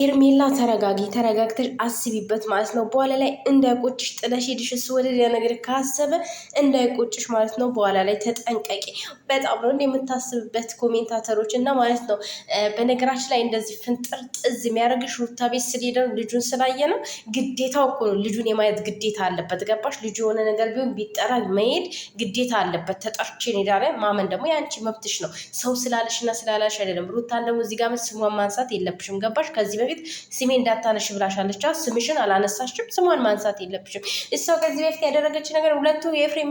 ሄርሜላ ተረጋጊ፣ ተረጋግተሽ አስቢበት ማለት ነው። በኋላ ላይ እንዳይቆጭሽ ጥለሽ ሄድሽ እሱ ወደ ሌላ ነገር ካሰበ እንዳይቆጭሽ ማለት ነው። በኋላ ላይ ተጠንቀቂ። በጣም ነው የምታስብበት ኮሜንታተሮች እና ማለት ነው። በነገራችን ላይ እንደዚህ ፍንጥር ጥዝ የሚያደርግሽ ሩታ ቤት ስለሄደ ልጁን ስላየ ነው። ግዴታው እኮ ነው፣ ልጁን የማየት ግዴታ አለበት። ገባሽ? ልጁ የሆነ ነገር ቢሆን ቢጠራ መሄድ ግዴታ አለበት። ተጠርቼ ሄዳ ላይ ማመን ደግሞ የአንቺ መብትሽ ነው። ሰው ስላለሽ እና ስላላሽ አይደለም። ሩታን ደግሞ እዚህ ጋር ስሟን ማንሳት የለብሽም። ገባሽ? ከዚህ በፊት ስሜ እንዳታነሽ ብላሻለች። ስምሽን አላነሳሽም፣ ስሟን ማንሳት የለብሽም። እሷ ከዚህ በፊት ያደረገች ነገር ሁለቱ ኤፍሬም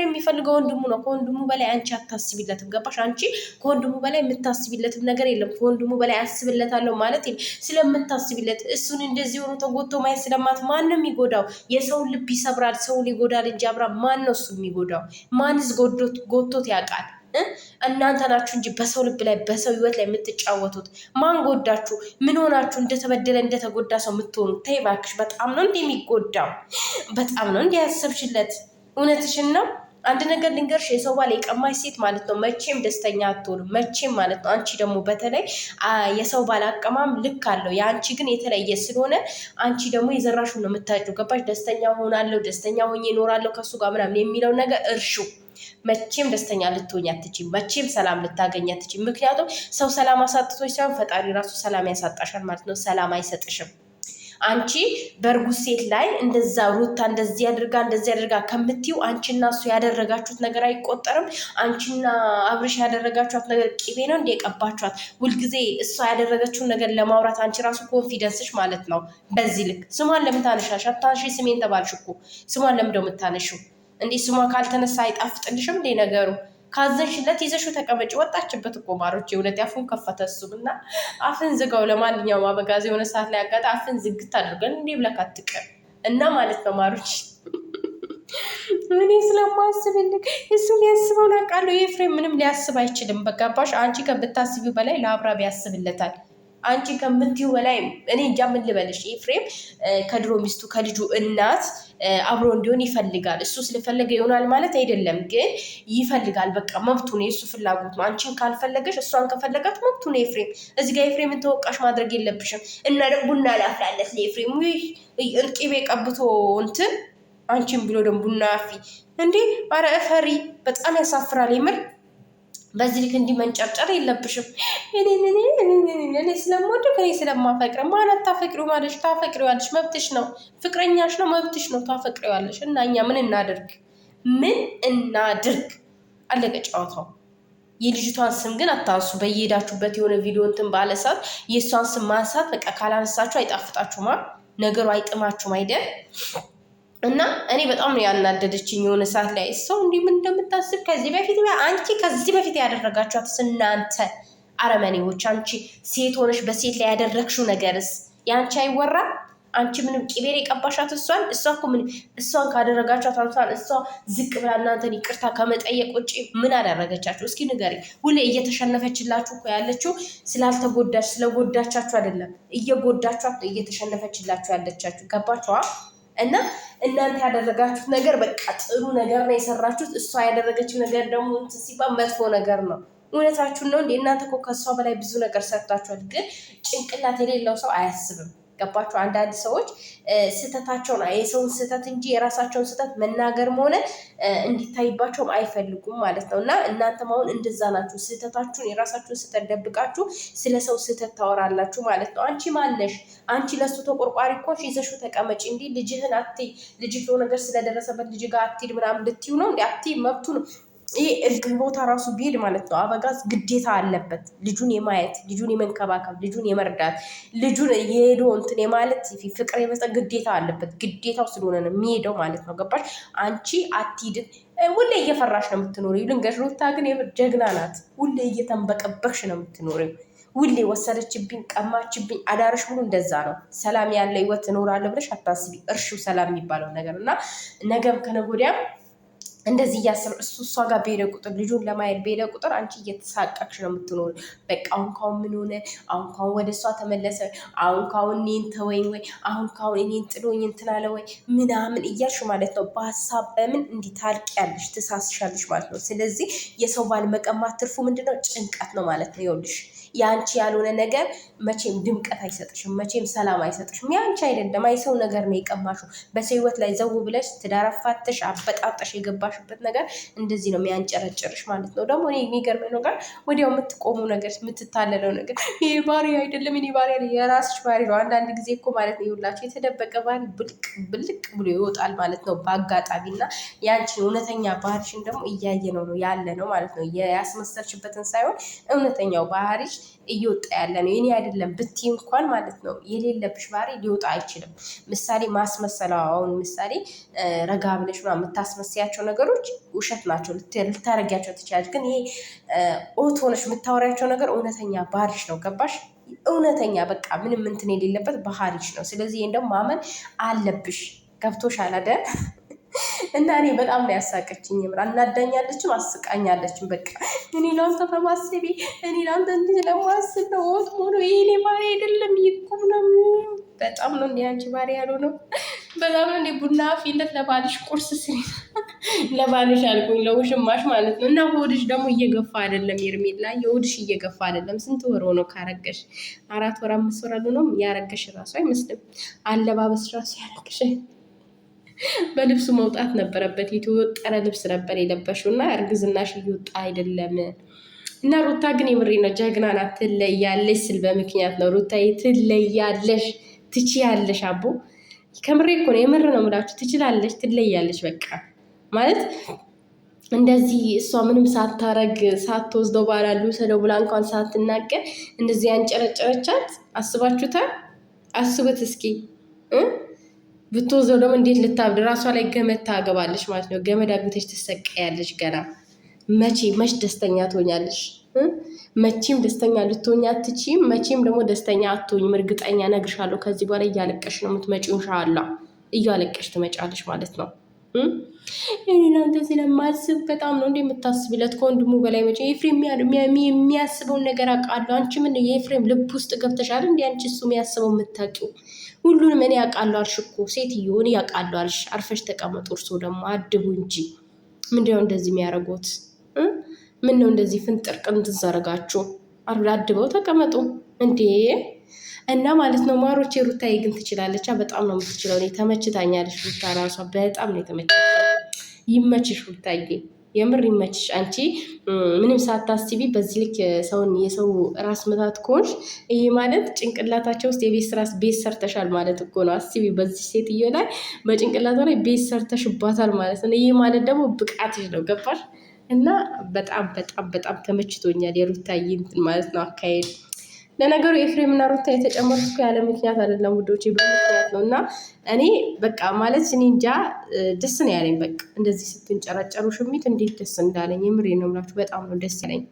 የሚፈልገው ወንድሙ ነው። ከወንድሙ በላይ አንቺ አታስቢለትም። ገባሽ? አንቺ ከወንድሙ በላይ የምታስቢለትም ነገር የለም። ከወንድሙ በላይ አስብለታለሁ ማለት ስለምታስቢለት እሱን እንደዚህ ሆኖ ተጎቶ ማየት ስለማት ማንም ይጎዳው የሰውን ልብ ይሰብራል፣ ሰውን ይጎዳል እንጂ አብራ ማን ነው እሱ የሚጎዳው? ማንስ ጎቶት ያውቃል? እናንተ ናችሁ እንጂ በሰው ልብ ላይ በሰው ህይወት ላይ የምትጫወቱት። ማን ጎዳችሁ? ምን ሆናችሁ እንደተበደለ እንደተጎዳ ሰው የምትሆኑ? ተይ እባክሽ። በጣም ነው እንደ የሚጎዳው፣ በጣም ነው እንደ ያሰብሽለት። እውነትሽን ነው። አንድ ነገር ልንገርሽ፣ የሰው ባል የቀማሽ ሴት ማለት ነው መቼም ደስተኛ አትሆንም፣ መቼም ማለት ነው። አንቺ ደግሞ በተለይ የሰው ባል አቀማም ልክ አለው። የአንቺ ግን የተለየ ስለሆነ አንቺ ደግሞ የዘራሹን ነው የምታጭው። ገባሽ? ደስተኛ ሆናለሁ፣ ደስተኛ ሆኜ እኖራለሁ ከሱ ጋር ምናምን የሚለው ነገር እርሹ። መቼም ደስተኛ ልትሆኝ አትችይም። መቼም ሰላም ልታገኝ አትችይም። ምክንያቱም ሰው ሰላም አሳጥቶች ሳይሆን ፈጣሪ ራሱ ሰላም ያሳጣሻል ማለት ነው። ሰላም አይሰጥሽም። አንቺ በእርጉዝ ሴት ላይ እንደዛ ሩታ እንደዚህ አድርጋ ከምትይው አንቺና እሱ ያደረጋችሁት ነገር አይቆጠርም? አንቺና አብርሽ ያደረጋችኋት ነገር ቅቤ ነው እንደ የቀባችኋት? ሁልጊዜ እሷ ያደረገችውን ነገር ለማውራት አንቺ ራሱ ኮንፊደንስሽ ማለት ነው በዚህ ልክ። ስሟን ለምን ታነሻሽ? አታንሺ። ስሜን ተባልሽ እኮ ስሟን ለምን ደው የምታነሺው? እንዲህ ስሟ ካልተነሳ አይጣፍጥልሽም እንዴ ነገሩ? ካዘንሽለት ይዘሽው ተቀመጭ። ወጣችበት እኮ ማሮች። የእውነት አፉን ከፈተ እሱም እና አፍን ዝጋው። ለማንኛውም አበጋዝ የሆነ ሰዓት ላይ አጋጣ አፍን ዝግት አድርገን እንዲህ ብለህ አትቀር እና ማለት ነው ማሮች። እኔ ስለማስብልክ እሱ ሊያስበው አውቃለሁ። ኤፍሬም ምንም ሊያስብ አይችልም። በጋባሽ አንቺ ከምታስቢው በላይ ለአብራብ ያስብለታል። አንቺ ከምትይው በላይ እኔ እንጃ ምን ልበልሽ። ኤፍሬም ከድሮ ሚስቱ ከልጁ እናት አብሮ እንዲሆን ይፈልጋል። እሱ ስለፈለገ ይሆናል ማለት አይደለም፣ ግን ይፈልጋል። በቃ መብቱ ነው፣ የእሱ ፍላጎት ነው። አንቺን ካልፈለገሽ እሷን ከፈለጋት መብቱ ነው። ኤፍሬም እዚህ ጋር ኤፍሬምን ተወቃሽ ማድረግ የለብሽም። እና ደግሞ ቡና ላፍላለት ለኤፍሬም ቅቤ ቀብቶ እንትን አንቺን ብሎ ደግሞ ቡና አፊ እንዴ! ኧረ እፈሪ። በጣም ያሳፍራል የምር። በዚህ ልክ እንዲህ መንጨርጨር የለብሽም። እኔ ስለምወደው እኔ ስለማፈቅር ማለት ታፈቅሪው ማለሽ ታፈቅሪዋለሽ፣ መብትሽ ነው። ፍቅረኛሽ ነው፣ መብትሽ ነው፣ ታፈቅሪዋለሽ። እና እኛ ምን እናድርግ? አለቀ ጨዋታው። የልጅቷን ስም ግን አታንሱ። በየሄዳችሁበት የሆነ ቪዲዮ እንትን ባለሳት የእሷን ስም ማንሳት በቃ ካላነሳችሁ አይጣፍጣችሁማ፣ ነገሩ አይጥማችሁም አይደል? እና እኔ በጣም ነው ያናደደችኝ የሆነ ሰዓት ላይ ሰው እንዲህ ምን እንደምታስብ አንቺ ከዚህ በፊት ያደረጋችኋት እናንተ አረመኔዎች፣ አንቺ ሴት ሆነሽ በሴት ላይ ያደረግሽው ነገርስ የአንቺ አይወራም? አንቺ ምንም ቂቤር የቀባሻት እሷን ካደረጋችኋት አንሷን እሷ ዝቅ ብላ እናንተን ይቅርታ ከመጠየቅ ውጭ ምን አደረገቻችሁ? እስኪ ንገሪ። ሁሌ እየተሸነፈችላችሁ እኮ ያለችው ስላልተጎዳች ስለጎዳቻችሁ አይደለም፣ እየጎዳችኋት እየተሸነፈችላችሁ ያለቻችሁ። ገባችኋ? እና እናንተ ያደረጋችሁት ነገር በቃ ጥሩ ነገር ነው የሰራችሁት። እሷ ያደረገችው ነገር ደግሞ ሲባል መጥፎ ነገር ነው። እውነታችሁን ነው እንዴ? እናንተ እኮ ከእሷ በላይ ብዙ ነገር ሰርታችኋል። ግን ጭንቅላት የሌለው ሰው አያስብም። ገባችሁ? አንዳንድ ሰዎች ስህተታቸውን የሰውን ስህተት እንጂ የራሳቸውን ስህተት መናገርም ሆነ እንዲታይባቸውም አይፈልጉም ማለት ነው። እና እናንተም አሁን እንደዛ ናችሁ። ስህተታችሁን የራሳችሁን ስህተት ደብቃችሁ ስለ ሰው ስህተት ታወራላችሁ ማለት ነው። አንቺ ማነሽ? አንቺ ለሱ ተቆርቋሪ እኮ ይዘሽው ተቀመጪ። እንዲህ ልጅህን አትይ። ልጅህ ነገር ስለደረሰበት ልጅ ጋር አትሂድ ምናምን ልትዩ ነው እንዲ? አትይ፣ መብቱ ነው። ይሄ እርግብ ቦታ ራሱ ቢሄድ ማለት ነው አበጋዝ ግዴታ አለበት ልጁን የማየት ልጁን የመንከባከብ ልጁን የመርዳት ልጁን የሄዶ እንትን የማለት ፍቅር የመስጠት ግዴታ አለበት። ግዴታው ስለሆነ ነው የሚሄደው ማለት ነው። ገባሽ? አንቺ አትሂድ። ሁሌ እየፈራሽ ነው የምትኖሪው። ልንገርሽ፣ ሩታ ግን ጀግና ናት። ሁሌ እየተንበቀበቅሽ ነው የምትኖሪው። ሁሌ ወሰደችብኝ፣ ቀማችብኝ፣ አዳርሽ ሁሉ እንደዛ ነው። ሰላም ያለ ህይወት እኖራለሁ ብለሽ አታስቢ። እርሺው ሰላም የሚባለው ነገር እና ነገም ከነገ ወዲያም እንደዚህ እያሰብ እሷ ጋር በሄደ ቁጥር ልጁን ለማየት በሄደ ቁጥር አንቺ እየተሳቀቅሽ ነው የምትኖር። በቃ አሁን ካሁን ምን ሆነ? አሁን ካሁን ወደ እሷ ተመለሰ? አሁን ካሁን እኔን ተወኝ ወይ? አሁን ካሁን እኔን ጥሎኝ እንትን አለ ወይ? ምናምን እያልሽ ማለት ነው። በሀሳብ በምን እንዲህ ታልቂያለሽ፣ ትሳስሻለሽ ማለት ነው። ስለዚህ የሰው ባል መቀማት ትርፉ ምንድነው? ጭንቀት ነው ማለት ነው። ይኸውልሽ የአንቺ ያልሆነ ነገር መቼም ድምቀት አይሰጥሽም፣ መቼም ሰላም አይሰጥሽም። የአንቺ አይደለም፣ አይሰው ነገር ነው የቀማሽው። በሰው ህይወት ላይ ዘው ብለሽ ትዳር አፋተሽ አበጣጠሽ የገባሽበት ነገር እንደዚህ ነው የሚያንጨረጭርሽ ማለት ነው። ደግሞ የሚገርመኝ ነገር ወዲያው የምትቆሙ ነገር፣ የምትታለለው ነገር ይሄ ባህሪ አይደለም፣ እኔ ባህሪ የራስሽ ባህሪ ነው። አንዳንድ ጊዜ እኮ ማለት ነው ይኸውላችሁ የተደበቀ ባህሪ ብልቅ ብሎ ይወጣል ማለት ነው በአጋጣሚ እና ያንቺን እውነተኛ ባህሪሽን ደግሞ እያየ ነው ያለ ነው ማለት ነው። ያስመሰልሽበትን ሳይሆን እውነተኛው ባህሪሽ እየወጣ ያለ ነው። የኔ አይደለም ብቲ እንኳን ማለት ነው የሌለብሽ ባህሪ ሊወጣ አይችልም። ምሳሌ ማስመሰል፣ አሁን ምሳሌ ረጋ ብለሽ የምታስመስያቸው ነገሮች ውሸት ናቸው፣ ልታረጊያቸው ትችላለች። ግን ይሄ ኦት ሆነሽ የምታወሪያቸው ነገር እውነተኛ ባህሪሽ ነው። ገባሽ? እውነተኛ በቃ ምንም እንትን የሌለበት ባህሪሽ ነው። ስለዚህ ይሄን ደግሞ ማመን አለብሽ። ገብቶሻል አይደል? እና እኔ በጣም ነው ያሳቀችኝ። የምር አናዳኛለችም፣ አስቃኛለችም። በቃ እኔ ለአንተ በማሰቤ እኔ ለአንተ እንዲህ ለማስብ ነው ወት ሞኖ ይሄኔ ባሪ አይደለም ይቁም ነው። በጣም ነው እንዲ አንቺ ባሪ ያለው ነው። በጣም ነው እንዲ ቡና ፊለት ለባልሽ ቁርስ ስሪ ለባልሽ አልኩኝ፣ ለውሽማሽ ማለት ነው። እና ሆድሽ ደግሞ እየገፋ አይደለም ሄርሜላ፣ የሆድሽ እየገፋ አይደለም። ስንት ወር ሆኖ ካረገሽ? 4 ወር 5 ወር አልሆነም። ያረገሽ ራሱ አይመስልም። አለባበስ ራሱ ያረገሽ በልብሱ መውጣት ነበረበት። የተወጠረ ልብስ ነበር የለበሽው እና እርግዝናሽ እየወጣ አይደለም። እና ሩታ ግን የምሬ ነው ጀግና ናት። ትለያለሽ ስል በምክንያት ነው። ሩታ ትለያለሽ፣ ትችያለሽ። አቦ ከምሬ እኮ ነው፣ የምር ነው የምላችሁ። ትችላለሽ፣ ትለያለሽ። በቃ ማለት እንደዚህ እሷ ምንም ሳታረግ ሳትወስደው ባላ ልውሰደው ብላ እንኳን ሳትናገር እንደዚህ ያንጨረጨረቻት አስባችሁታል? አስቡት እስኪ ብትወዘው ደግሞ እንዴት ልታብድ ራሷ ላይ ገመድ ታገባለች ማለት ነው። ገመድ አግብተሽ ትሰቀያለች። ገና መች ደስተኛ ትሆኛለሽ? መቼም ደስተኛ ልትሆኝ አትችይም። መቼም ደግሞ ደስተኛ አትሆኝም። እርግጠኛ ነግርሻለሁ። ከዚህ በኋላ እያለቀሽ ነው የምትመጪው። እንሻላ እያለቀሽ ትመጫለሽ ማለት ነው። እኔና እንደዚህ ለማስብ በጣም ነው እንደ የምታስብለት ከወንድሙ በላይ መቼ ኤፍሬም የሚያስበውን ነገር አውቃለሁ። አንቺ ምን የኤፍሬም ልብ ውስጥ ገብተሻል? እንዲ አንቺ እሱ የሚያስበው የምታውቂው ሁሉንም እኔ ያውቃለሁ አልሽ እኮ ሴትዮ፣ እኔ ያውቃለሁ አልሽ። አርፈሽ ተቀመጡ። እርሶ ደግሞ አድቡ እንጂ ምንድነው እንደዚህ የሚያደርጉት? ምን ነው እንደዚህ ፍንጥር ቅንጥዝ አደረጋችሁ? አድበው ተቀመጡ እንዴ! እና ማለት ነው ማሮቼ። ሩታዬ ግን ትችላለች፣ በጣም ነው የምትችለው። እኔ ተመችታኛለች ሩታ ራሷ በጣም ነው የተመችታኝ። ይመችሽ ሩታዬ፣ የምር ይመችሽ። አንቺ ምንም ሳታስቢ በዚህ ልክ የሰው ራስ ምታት ከሆንሽ ይሄ ማለት ጭንቅላታቸው ውስጥ የቤት ስራ ቤት ሰርተሻል ማለት እኮ ነው። አስቢ፣ በዚህ ሴትዮ ላይ በጭንቅላቷ ላይ ቤት ሰርተሽባታል ማለት ነው። ይሄ ማለት ደግሞ ብቃትሽ ነው። ገባሽ? እና በጣም በጣም በጣም ተመችቶኛል የሩታዬ እንትን ማለት ነው አካሄድ። ለነገሩ ኤፍሬም እና ሩታ የተጨመሩት ያለ ምክንያት አይደለም ውዶቼ፣ በምክንያት ነው። እና እኔ በቃ ማለት እኔ እንጃ ደስ ነው ያለኝ። በቃ እንደዚህ ስትንጨረጨሩ ሽሚት እንዴት ደስ እንዳለኝ የምሬ ነው የምላችሁ። በጣም ነው ደስ ያለኝ።